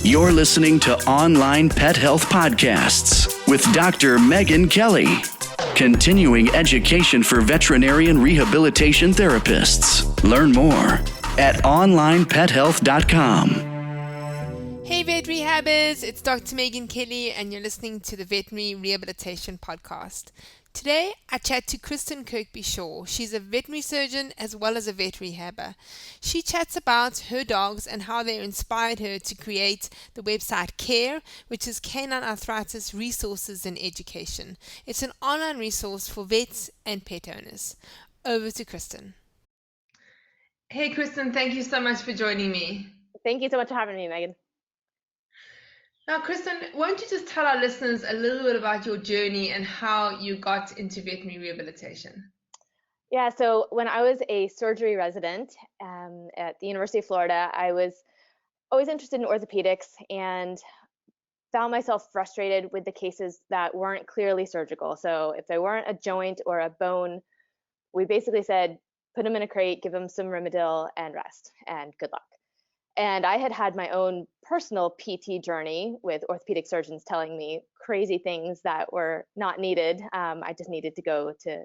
You're listening to Online Pet Health Podcasts with Dr. Megan Kelly. Continuing education for veterinarian rehabilitation therapists. Learn more at onlinepethealth.com. Hey Vet Rehabbers, it's Dr. Megan Kelly and you're listening to the Veterinary Rehabilitation Podcast. Today I chat to Kristen Kirkby Shaw. She's a veterinary surgeon as well as a vet rehabber. She chats about her dogs and how they inspired her to create the website CARE, which is Canine Arthritis Resources and Education. It's an online resource for vets and pet owners. Over to Kristen. Hey Kristen, thank you so much for joining me. Thank you so much for having me, Megan. Now, Kristen, won't you just tell our listeners a little bit about your journey and how you got into veterinary rehabilitation? Yeah, so when I was a surgery resident at the University of Florida, I was always interested in orthopedics and found myself frustrated with the cases that weren't clearly surgical. So if they weren't a joint or a bone, we basically said, put them in a crate, give them some Rimadyl and rest, and good luck. And I had my own personal PT journey with orthopedic surgeons telling me crazy things that were not needed. I just needed to go to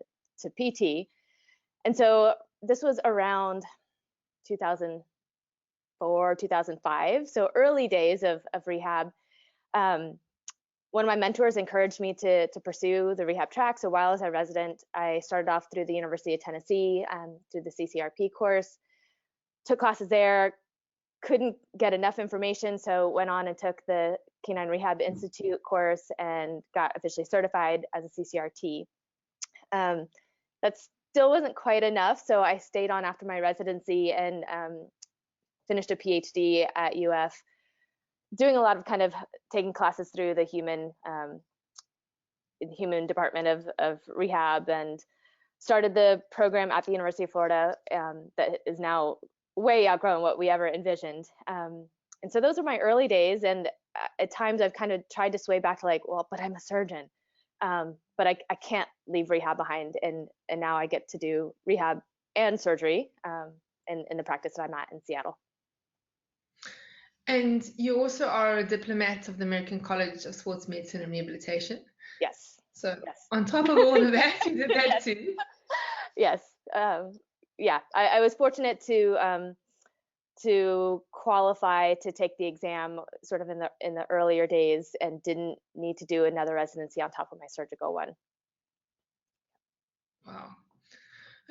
PT. And so this was around 2004, 2005. So early days of rehab. One of my mentors encouraged me to pursue the rehab track. So while I was a resident, I started off through the University of Tennessee, through the CCRP course, took classes there, couldn't get enough information, so went on and took the Canine Rehab Institute course and got officially certified as a CCRT. That still wasn't quite enough, so I stayed on after my residency and finished a PhD at UF, doing a lot of kind of taking classes through the human department of rehab, and started the program at the University of Florida that is now way outgrown what we ever envisioned. And so those are my early days. And at times I've kind of tried to sway back to like, well, but I'm a surgeon. But I can't leave rehab behind. And now I get to do rehab and surgery in the practice that I'm at in Seattle. And you also are a diplomat of the American College of Sports Medicine and Rehabilitation. Yes. So yes. On top of all of that, you did that yes. too. Yes. Yeah, I was fortunate to qualify to take the exam sort of in the earlier days and didn't need to do another residency on top of my surgical one. Wow.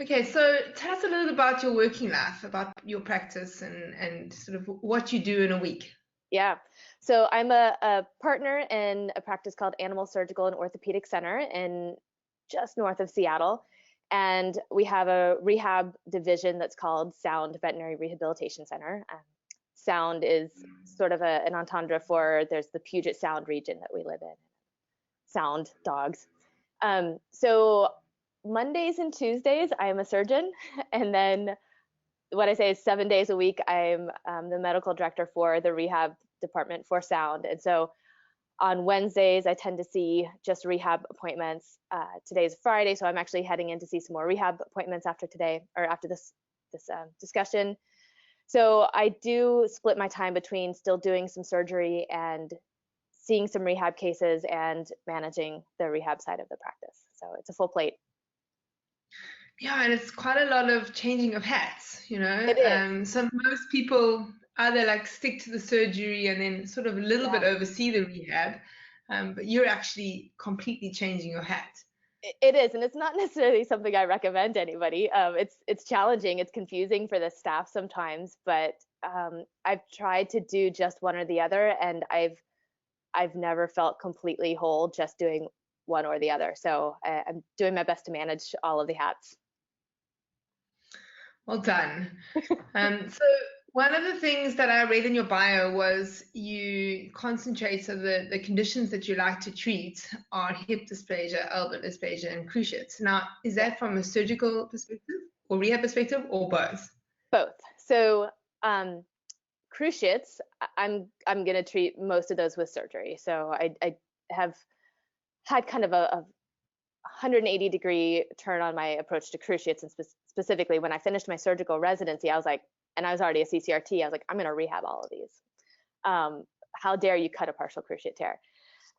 Okay, so tell us a little about your working life, about your practice and sort of what you do in a week. Yeah, so I'm a partner in a practice called Animal Surgical and Orthopedic Center in just north of Seattle. And we have a rehab division that's called Sound Veterinary Rehabilitation Center. Sound is sort of an entendre for there's the Puget Sound region that we live in. Sound dogs. So Mondays and Tuesdays, I am a surgeon. And then what I say is 7 days a week, I'm the medical director for the rehab department for Sound. And so on Wednesdays, I tend to see just rehab appointments. Today's Friday, so I'm actually heading in to see some more rehab appointments after today, or after this discussion. So I do split my time between still doing some surgery and seeing some rehab cases and managing the rehab side of the practice. So it's a full plate. Yeah, and it's quite a lot of changing of hats, you know. It is. So most people either like stick to the surgery and then sort of a little bit oversee the rehab, but you're actually completely changing your hat. It is, and it's not necessarily something I recommend to anybody. It's challenging, it's confusing for the staff sometimes, but I've tried to do just one or the other, and I've never felt completely whole just doing one or the other. So I'm doing my best to manage all of the hats. Well done. So one of the things that I read in your bio was you concentrate, so the conditions that you like to treat are hip dysplasia, elbow dysplasia, and cruciate. Now, is that from a surgical perspective or rehab perspective or both? Both. So cruciates, I'm going to treat most of those with surgery. So I have had kind of a 180-degree turn on my approach to cruciates, and specifically when I finished my surgical residency, I was like, and I was already a CCRT, I was like, I'm going to rehab all of these. how dare you cut a partial cruciate tear?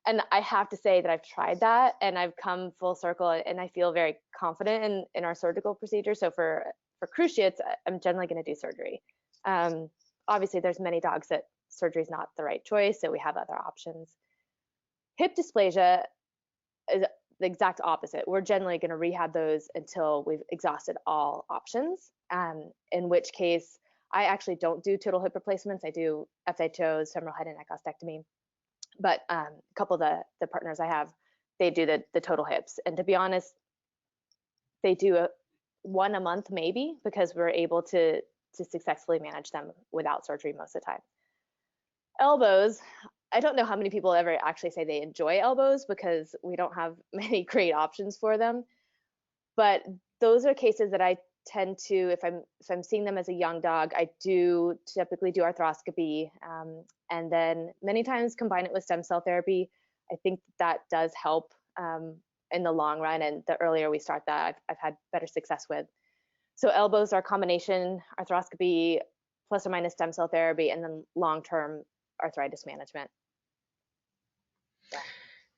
And I have to say that I've tried that and I've come full circle, and I feel very confident in our surgical procedure. So for cruciates, I'm generally going to do surgery. Obviously, there's many dogs that surgery is not the right choice, so we have other options. Hip dysplasia is the exact opposite. We're generally going to rehab those until we've exhausted all options, in which case I actually don't do total hip replacements. I do FHOs, femoral head and neck ostectomy. But a couple of the partners I have, they do the total hips. And to be honest, they do one a month maybe, because we're able to successfully manage them without surgery most of the time. Elbows, I don't know how many people ever actually say they enjoy elbows, because we don't have many great options for them. But those are cases that I tend to, if I'm seeing them as a young dog, I do typically do arthroscopy, and then many times combine it with stem cell therapy. I think that does help in the long run, and the earlier we start that, I've had better success with. So elbows are a combination arthroscopy plus or minus stem cell therapy, and then long-term arthritis management.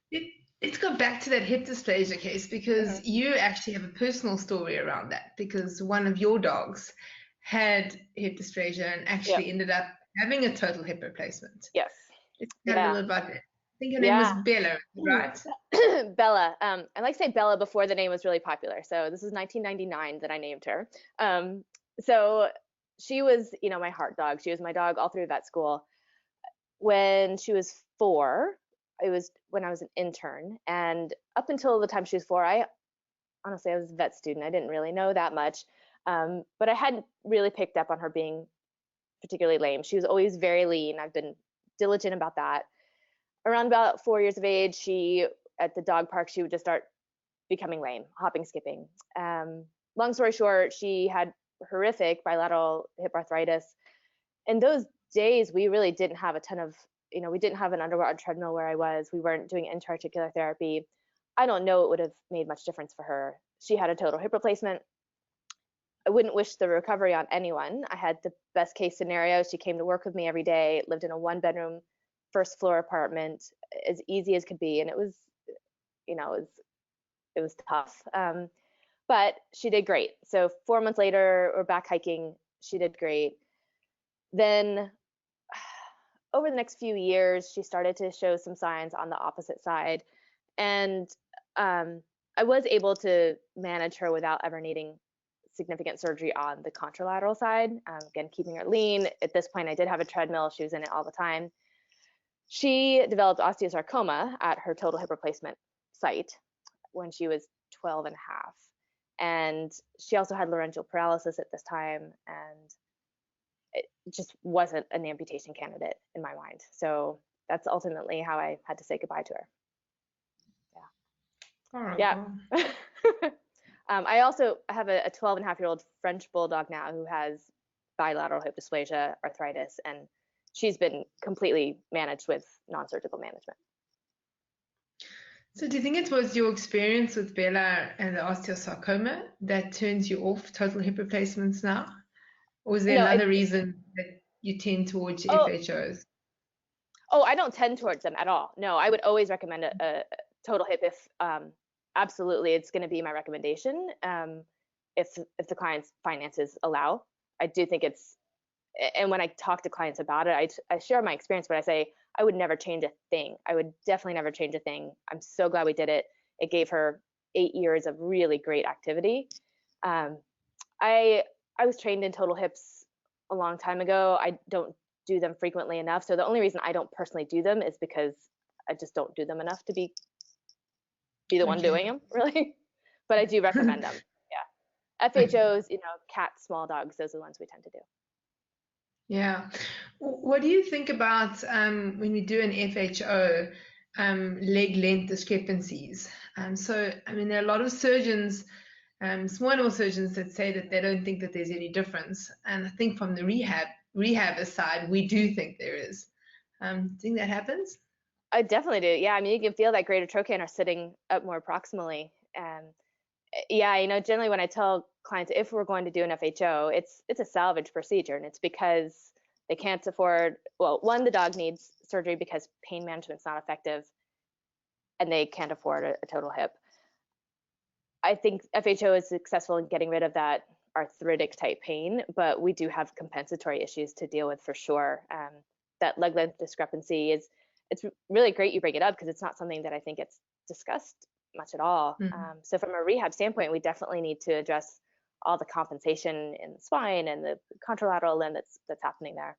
Yeah. Let's go back to that hip dysplasia case, because you actually have a personal story around that, because one of your dogs had hip dysplasia and actually ended up having a total hip replacement. Yes. Let's chat a little about it. I think her name was Bella, right? Bella. I like to say Bella before the name was really popular. So this is 1999 that I named her. So she was, my heart dog. She was my dog all through vet school. When she was 4, it was when I was an intern, and up until the time she was 4, I was a vet student. I didn't really know that much, but I hadn't really picked up on her being particularly lame. She was always very lean. I've been diligent about that. Around about 4 years of age, at the dog park, she would just start becoming lame, hopping, skipping. Long story short, she had horrific bilateral hip arthritis. In those days, we really didn't have a ton of, we didn't have an underwater treadmill where I was. We weren't doing intra-articular therapy. I don't know it would have made much difference for her. She had a total hip replacement. I wouldn't wish the recovery on anyone. I had the best case scenario. She came to work with me every day, lived in a 1-bedroom, first floor apartment, as easy as could be. And it was, it was tough. But she did great. So 4 months later, we're back hiking. She did great. Then over the next few years, she started to show some signs on the opposite side. And I was able to manage her without ever needing significant surgery on the contralateral side. Again, keeping her lean. At this point, I did have a treadmill. She was in it all the time. She developed osteosarcoma at her total hip replacement site when she was 12 and a half. And she also had laryngeal paralysis at this time, and it just wasn't an amputation candidate in my mind. So that's ultimately how I had to say goodbye to her. All right. Yeah. I also have a 12-and-a-half-year-old French bulldog now who has bilateral hip dysplasia, arthritis, and she's been completely managed with non-surgical management. So do you think it was your experience with Bella and the osteosarcoma that turns you off total hip replacements now? Or is there another reason that you tend towards FHOs? Oh, I don't tend towards them at all. No, I would always recommend a total hip if absolutely it's going to be my recommendation if the client's finances allow. I do think it's, and when I talk to clients about it, I share my experience, but I say I would never change a thing. I would definitely never change a thing. I'm so glad we did it. It gave her 8 years of really great activity. I was trained in total hips a long time ago. I don't do them frequently enough. So the only reason I don't personally do them is because I just don't do them enough to be the one doing them, really. But I do recommend them. Yeah. FHOs, cats, small dogs, those are the ones we tend to do. Yeah. What do you think about when we do an FHO, leg length discrepancies? So, there are a lot of surgeons, small animal surgeons, that say that they don't think that there's any difference. And I think from the rehabber side, we do think there is. Do you think that happens? I definitely do. Yeah, you can feel that greater trochanter sitting up more proximally. Generally when I tell clients if we're going to do an FHO, it's a salvage procedure, and it's because they can't afford, well, one, the dog needs surgery because pain management's not effective, and they can't afford a total hip. I think FHO is successful in getting rid of that arthritic type pain, but we do have compensatory issues to deal with for sure. That leg length discrepancy it's really great you bring it up because it's not something that I think it's discussed much at all. So from a rehab standpoint, we definitely need to address all the compensation in the spine and the contralateral limb that's happening there.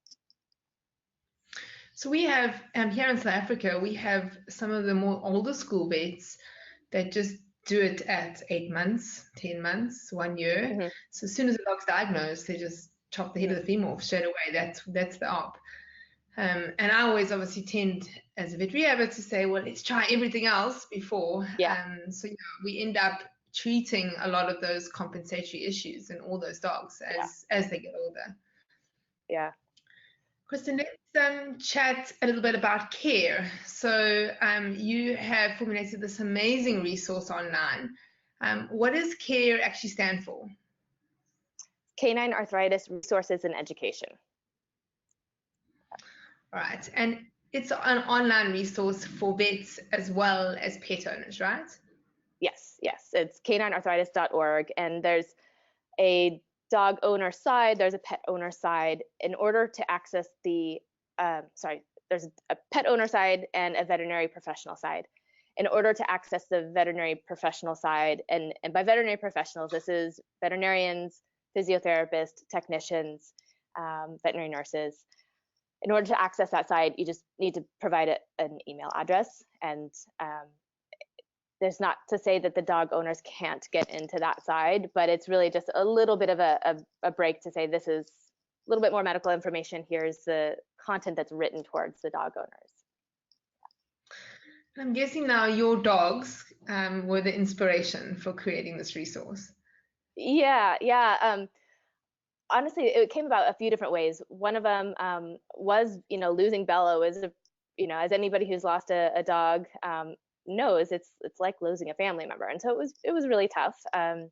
So we have here in South Africa, we have some of the more older school vets that just do it at 8 months, 10 months, 1 year. So as soon as the dog's diagnosed, they just chop the head of the femur off straight away. That's the op. And I always obviously tend as a vet rehabber to say, well, let's try everything else before. So we end up treating a lot of those compensatory issues in all those dogs as they get older. Yeah. Kristen, let's chat a little bit about care. So you have formulated this amazing resource online. What does CARE actually stand for? Canine Arthritis Resources and Education. All right. And it's an online resource for vets as well as pet owners, right? Yes. It's caninearthritis.org, and there's a dog owner side, there's a pet owner side. In order to access the, there's a pet owner side and a veterinary professional side. In order to access the veterinary professional side, and by veterinary professionals, this is veterinarians, physiotherapists, technicians, veterinary nurses. In order to access that side, you just need to provide an email address, and there's not to say that the dog owners can't get into that side, but it's really just a little bit of a break to say this is a little bit more medical information. Here's the content that's written towards the dog owners. I'm guessing now your dogs were the inspiration for creating this resource. Yeah. Honestly, it came about a few different ways. One of them was, losing Bella was, as anybody who's lost a dog knows, it's like losing a family member, and so it was really tough. And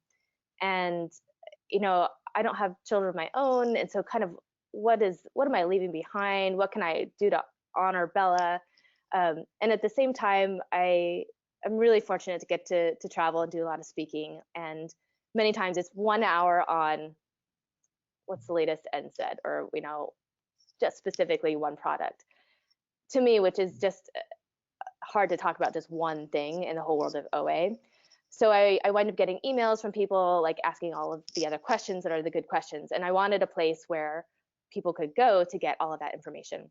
I don't have children of my own, and so kind of what am I leaving behind? What can I do to honor Bella? And at the same time, I'm really fortunate to get to travel and do a lot of speaking, and many times it's 1 hour on what's the latest NSAID, or just specifically one product to me, which is just hard to talk about just one thing in the whole world of OA. So I wind up getting emails from people like asking all of the other questions that are the good questions, and I wanted a place where people could go to get all of that information.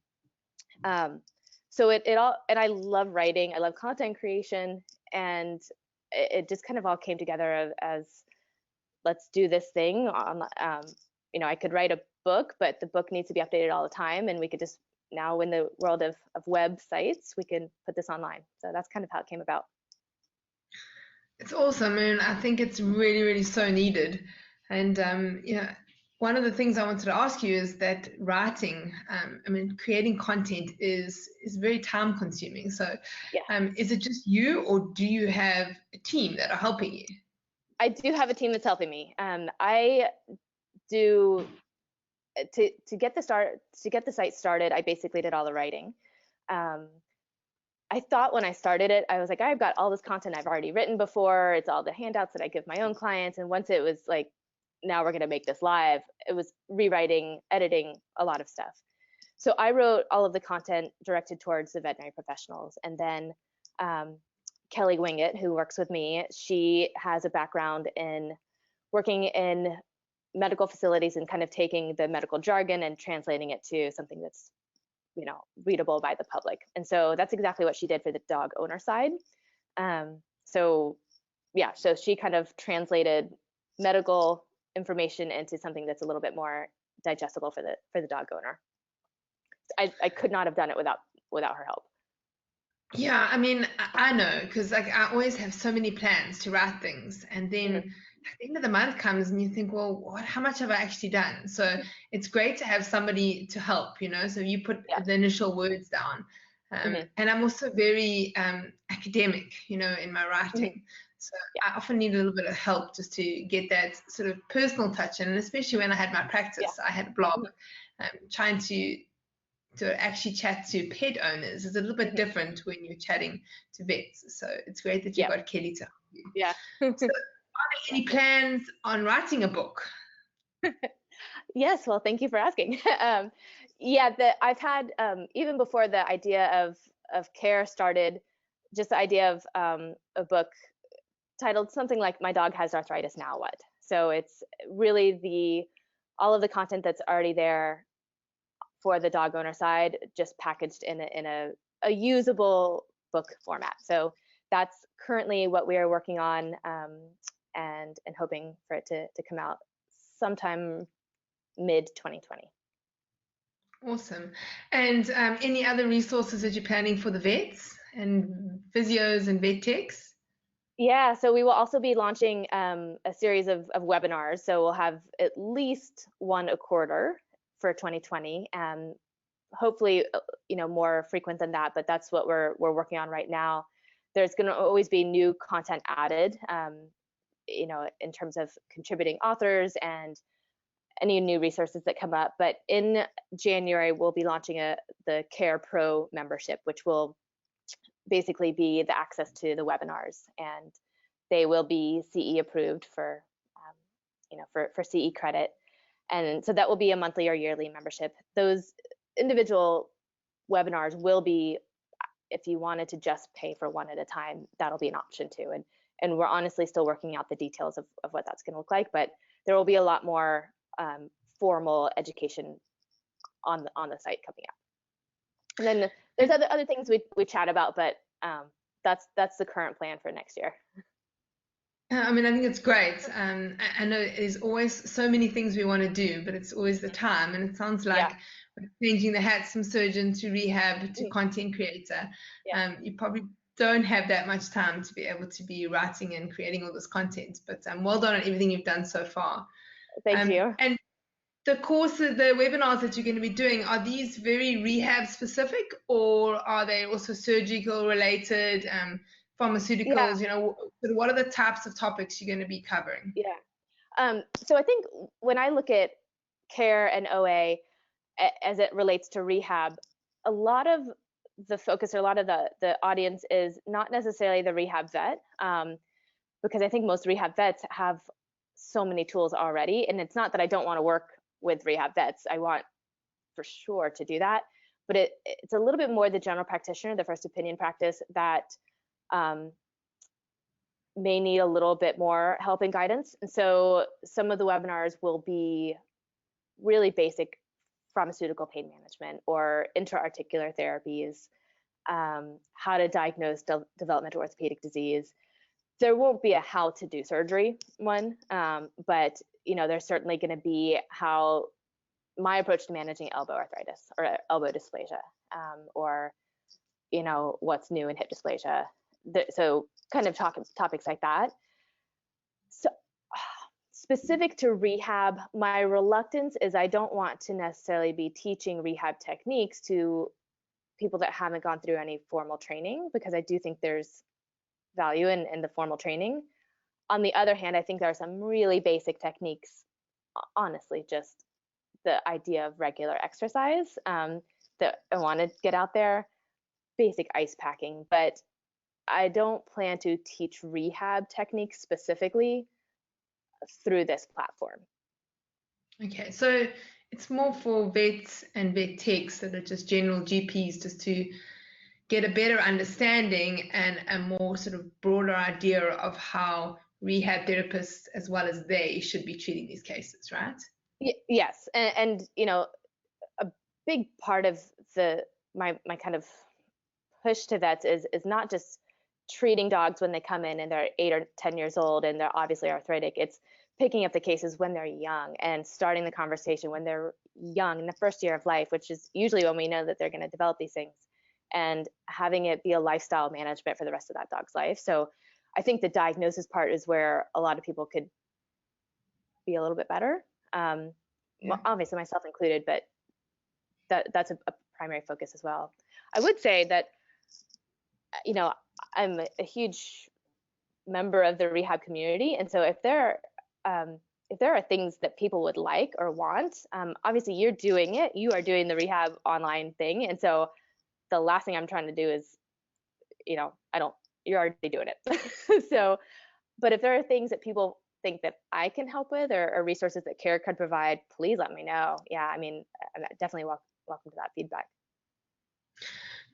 So it all, and I love writing, I love content creation, and it just kind of all came together as let's do this thing on. I could write a book, but the book needs to be updated all the time, and we could just now in the world of websites, we can put this online. So that's kind of how it came about. It's awesome, and I think it's really, really so needed. And one of the things I wanted to ask you is that writing, creating content is very time consuming. So is it just you, or do you have a team that are helping you? I do have a team that's helping me. I do to get the site started, I basically did all the writing. I thought when I started it, I was like, I've got all this content I've already written before. It's all the handouts that I give my own clients. And once it was like, now we're going to make this live, it was rewriting, editing, a lot of stuff. So I wrote all of the content directed towards the veterinary professionals. And then Kelly Wingett, who works with me, she has a background in working in medical facilities and kind of taking the medical jargon and translating it to something that's readable by the public. And so that's exactly what she did for the dog owner side. So she kind of translated medical information into something that's a little bit more digestible for the dog owner. I could not have done it without her help. Yeah, I know, because I always have so many plans to write things, and then at the end of the month comes and you think, well, how much have I actually done? So it's great to have somebody to help, so you put the initial words down. And I'm also very academic, in my writing. So I often need a little bit of help just to get that sort of personal touch. And especially when I had my practice, I had a blog, trying to actually chat to pet owners is a little bit different when you're chatting to vets. So it's great that you've got Kelly to help you. Yeah. So are there any plans on writing a book? Yes, well, thank you for asking. I've had, even before the idea of care started, just the idea of a book titled something like My Dog Has Arthritis, Now What? So it's really all of the content that's already there for the dog owner side, just packaged in a usable book format. So that's currently what we are working on, and hoping for it to come out sometime mid 2020. Awesome. And any other resources that you're planning for the vets and physios and vet techs? Yeah, so we will also be launching a series of webinars. So we'll have at least one a quarter for 2020, and hopefully, more frequent than that. But that's what we're working on right now. There's going to always be new content added, in terms of contributing authors and any new resources that come up. But in January, we'll be launching the Care Pro membership, which will basically be the access to the webinars, and they will be CE approved for CE credit. And so that will be a monthly or yearly membership. Those individual webinars will be, if you wanted to just pay for one at a time, that'll be an option too. And we're honestly still working out the details of what that's going to look like, but there will be a lot more formal education on the site coming up. And then there's other things we chat about, but that's the current plan for next year. I mean, I think it's great. I know there's always so many things we want to do, but it's always the time. And it sounds like changing the hats from surgeon to rehab to content creator. You probably don't have that much time to be able to be writing and creating all this content. But well done on everything you've done so far. Thank you. And the courses, the webinars that you're going to be doing, are these very rehab specific, or are they also surgical related, pharmaceuticals? What are the types of topics you're going to be covering? So I think when I look at care and OA as it relates to rehab, a lot of the focus or a lot of the audience is not necessarily the rehab vet, because I think most rehab vets have so many tools already. And it's not that I don't want to work with rehab vets. I want for sure to do that. But it's a little bit more the general practitioner, the first opinion practice that may need a little bit more help and guidance. And so some of the webinars will be really basic pharmaceutical pain management or intra-articular therapies, how to diagnose developmental orthopedic disease. There won't be a how to do surgery one, but there's certainly going to be how my approach to managing elbow arthritis or elbow dysplasia, or what's new in hip dysplasia. So kind of topics like that. So specific to rehab, my reluctance is I don't want to necessarily be teaching rehab techniques to people that haven't gone through any formal training, because I do think there's value in the formal training. On the other hand, I think there are some really basic techniques, honestly, just the idea of regular exercise that I want to get out there, basic ice packing, but I don't plan to teach rehab techniques specifically through this platform. Okay, so it's more for vets and vet techs that are just general GPs, just to get a better understanding and a more sort of broader idea of how rehab therapists as well as they should be treating these cases, right? Yes, and a big part of my kind of push to vets is not just treating dogs when they come in and they're 8 or 10 years old and they're obviously arthritic. It's picking up the cases when they're young and starting the conversation when they're young in the first year of life, which is usually when we know that they're going to develop these things, and having it be a lifestyle management for the rest of that dog's life. So I think the diagnosis part is where a lot of people could be a little bit better. Well, obviously myself included, but that's a primary focus as well. I would say that, I'm a huge member of the rehab community. And so if there are if there are things that people would like or want, obviously you're doing it. You are doing the rehab online thing. And so the last thing I'm trying to do is, you're already doing it. So, but if there are things that people think that I can help with or resources that CARE could provide, please let me know. Yeah, I mean, I'm definitely welcome to that feedback.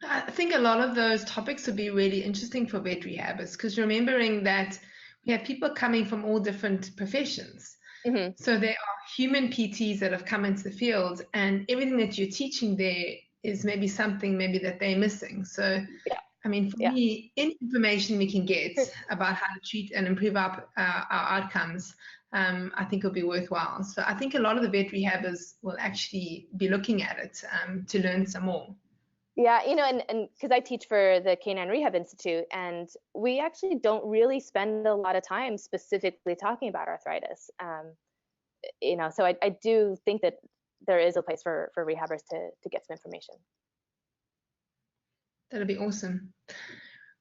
I think a lot of those topics would be really interesting for vet rehabbers, because remembering that we have people coming from all different professions. Mm-hmm. So there are human PTs that have come into the field, and everything that you're teaching there is maybe something that they're missing. So, yeah. I mean, for me, any information we can get about how to treat and improve our outcomes, I think will be worthwhile. So I think a lot of the vet rehabbers will actually be looking at it to learn some more. Yeah, and because I teach for the Canine Rehab Institute, and we actually don't really spend a lot of time specifically talking about arthritis. So I do think that there is a place for rehabbers to get some information. That'll be awesome.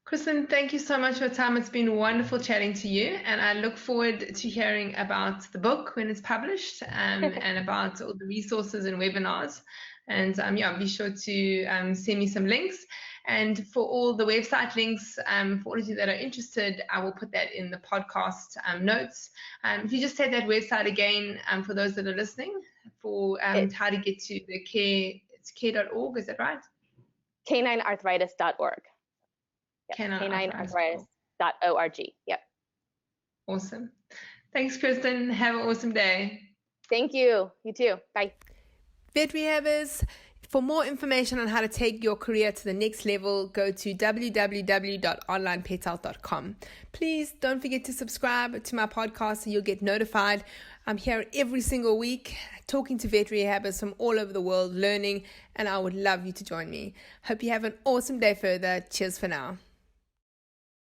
Kristen, thank you so much for your time. It's been wonderful chatting to you, and I look forward to hearing about the book when it's published, and about all the resources and webinars. And be sure to send me some links. And for all the website links, for all of you that are interested, I will put that in the podcast notes. If you just say that website again, for those that are listening, for how to get to the CARE, it's care.org, is that right? caninearthritis.org. Yep. caninearthritis.org. Yep. Awesome. Thanks, Kristen. Have an awesome day. Thank you. You too. Bye. Vet rehabbers, for more information on how to take your career to the next level, go to www.onlinepethealth.com. Please don't forget to subscribe to my podcast so you'll get notified. I'm here every single week talking to vet rehabbers from all over the world, learning, and I would love you to join me. Hope you have an awesome day further. Cheers for now.